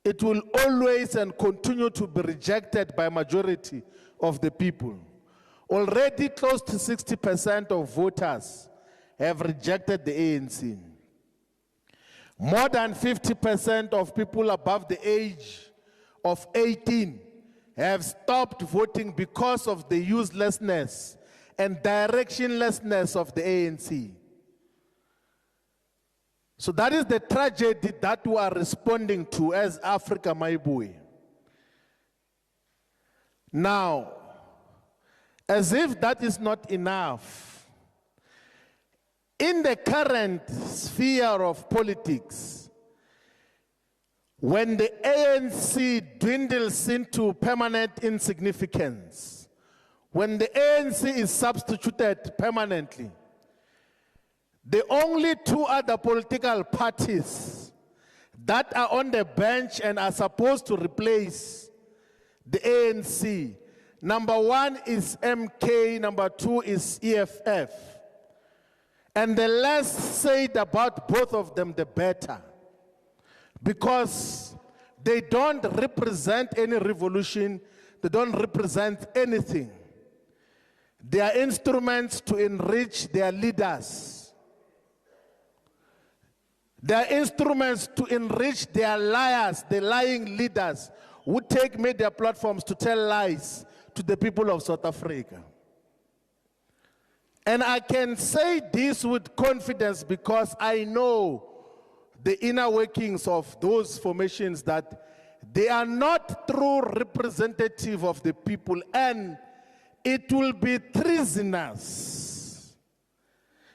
it will always and continue to be rejected by majority of the people. Already close to 60% of voters have rejected the ANC. More than 50% of people above the age of 18 have stopped voting because of the uselessness and directionlessness of the ANC. So that is the tragedy that we are responding to as Africa, my boy. Now, as if that is not enough, in the current sphere of politics, when the ANC dwindles into permanent insignificance, when the ANC is substituted permanently, the only two other political parties that are on the bench and are supposed to replace the ANC, number one is MK, number two is EFF. And the less said about both of them, the better. Because they don't represent any revolution, they don't represent anything. They are instruments to enrich their leaders. They are instruments to enrich their liars, the lying leaders who take media platforms to tell lies to the people of South Africa. And I can say this with confidence because I know the inner workings of those formations, that they are not true representative of the people, and it will be treasonous.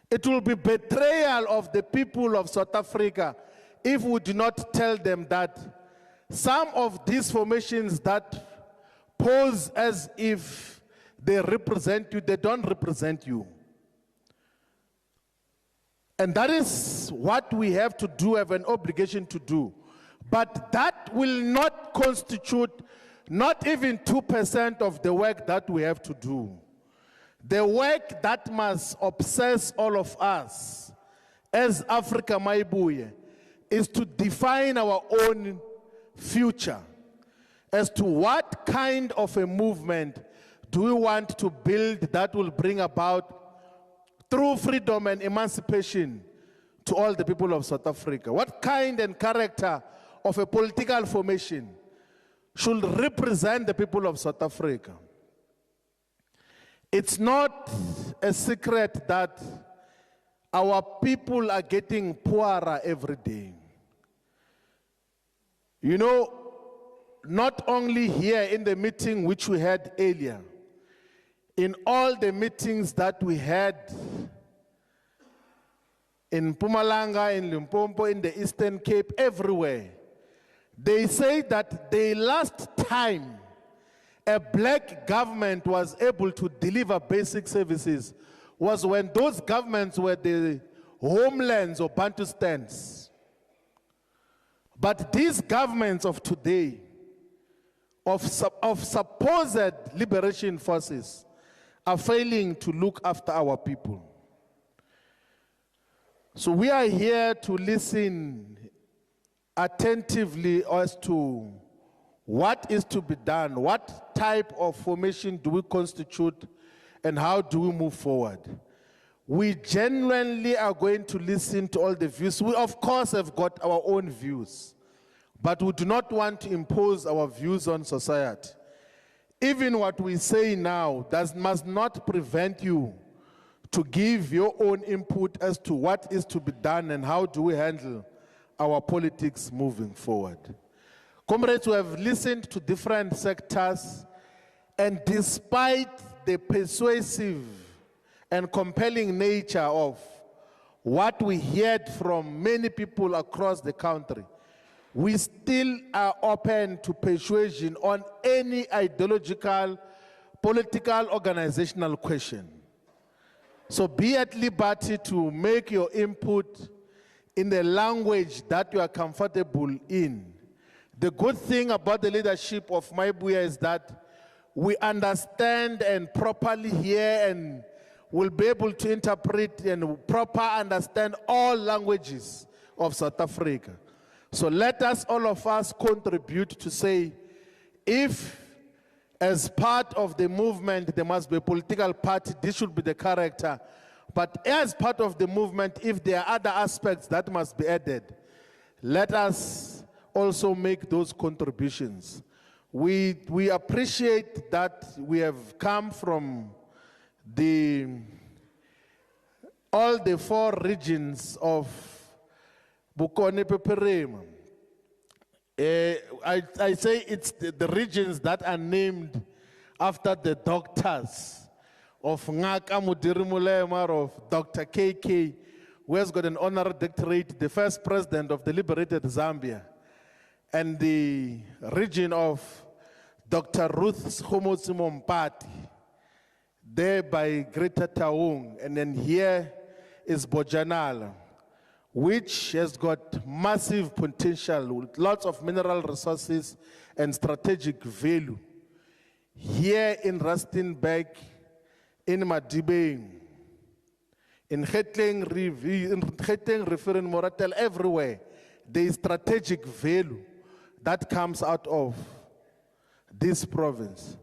It will be betrayal of the people of South Africa if we do not tell them that some of these formations that pose as if they represent you, they don't represent you. And that is what we have to do, have an obligation to do. But that will not constitute not even 2% of the work that we have to do. The work that must obsess all of us as Africa, my boy, is to define our own future as to what kind of a movement do we want to build that will bring about true freedom and emancipation to all the people of South Africa. What kind and character of a political formation should represent the people of South Africa? It's not a secret that our people are getting poorer every day. You know, not only here in the meeting which we had earlier, in all the meetings that we had in Mpumalanga, in Limpopo, in the Eastern Cape, everywhere, they say that the last time a black government was able to deliver basic services was when those governments were the homelands or Bantustans. But these governments of today, of supposed liberation forces, are failing to look after our people. So we are here to listen attentively as to what is to be done, what type of formation do we constitute, and how do we move forward. We genuinely are going to listen to all the views. We, of course, have got our own views, but we do not want to impose our views on society. Even what we say now must not prevent you to give your own input as to what is to be done and how do we handle our politics moving forward. Comrades, we have listened to different sectors, and despite the persuasive and compelling nature of what we heard from many people across the country, we still are open to persuasion on any ideological, political, organizational question. So be at liberty to make your input in the language that you are comfortable in. The good thing about the leadership of Maibuya is that we understand and properly hear and will be able to interpret and properly understand all languages of South Africa. So let us, all of us, contribute to say, if as part of the movement there must be a political party, this should be the character. But as part of the movement, if there are other aspects that must be added, let us also make those contributions. We appreciate that we have come from all the 4 regions of Bokone Peperema. I say it's the regions that are named after the doctors of Ngaka Mudiri Malema, of Dr. KK, who has got an honorary doctorate, the first president of the liberated Zambia, and the region of Dr. Ruth Schomotsi Mompati, there by Greater Taung, and then here is Bojanala, which has got massive potential with lots of mineral resources and strategic value. Here in Rustenburg, in Madibeng, in Gauteng River, in Moratel, everywhere, there is strategic value that comes out of this province.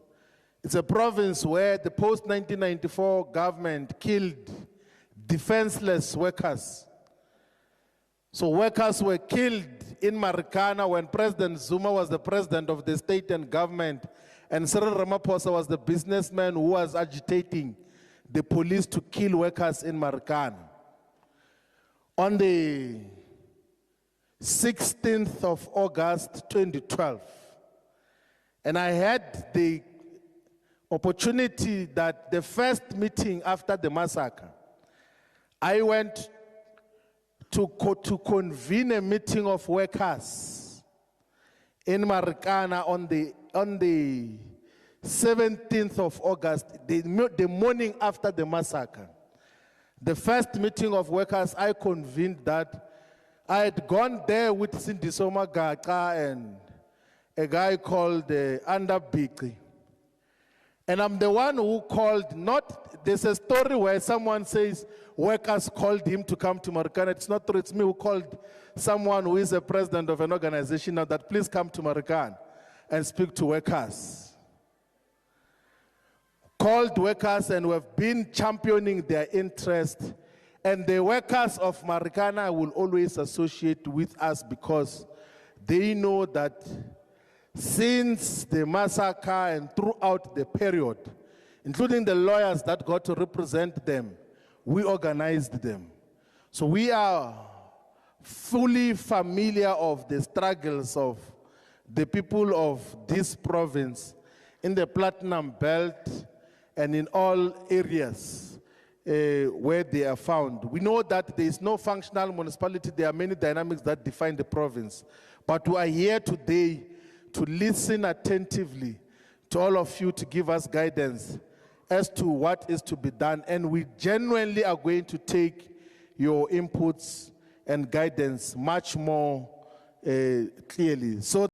It's a province where the post-1994 government killed defenseless workers. So workers were killed in Marikana when President Zuma was the president of the state and government, and Cyril Ramaphosa was the businessman who was agitating the police to kill workers in Marikana. On the 16th of August 2012, and I had the opportunity that the first meeting after the massacre, I went to convene a meeting of workers in Marikana on the 17th of August, the morning after the massacre. The first meeting of workers, I convened that I had gone there with Cindy Somagaga and a guy called Andabiki. And I'm the one who called, there's a story where someone says workers called him to come to Marikana. It's not true, it's me who called someone who is a president of an organization now that please come to Marikana and speak to workers. Called workers, and we have been championing their interest. And the workers of Marikana will always associate with us because they know that since the massacre and throughout the period, including the lawyers that got to represent them, we organized them. So we are fully familiar of the struggles of the people of this province in the Platinum Belt and in all areas where they are found. We know that there is no functional municipality. There are many dynamics that define the province. But we are here today to listen attentively to all of you to give us guidance as to what is to be done. And we genuinely are going to take your inputs and guidance much more clearly. So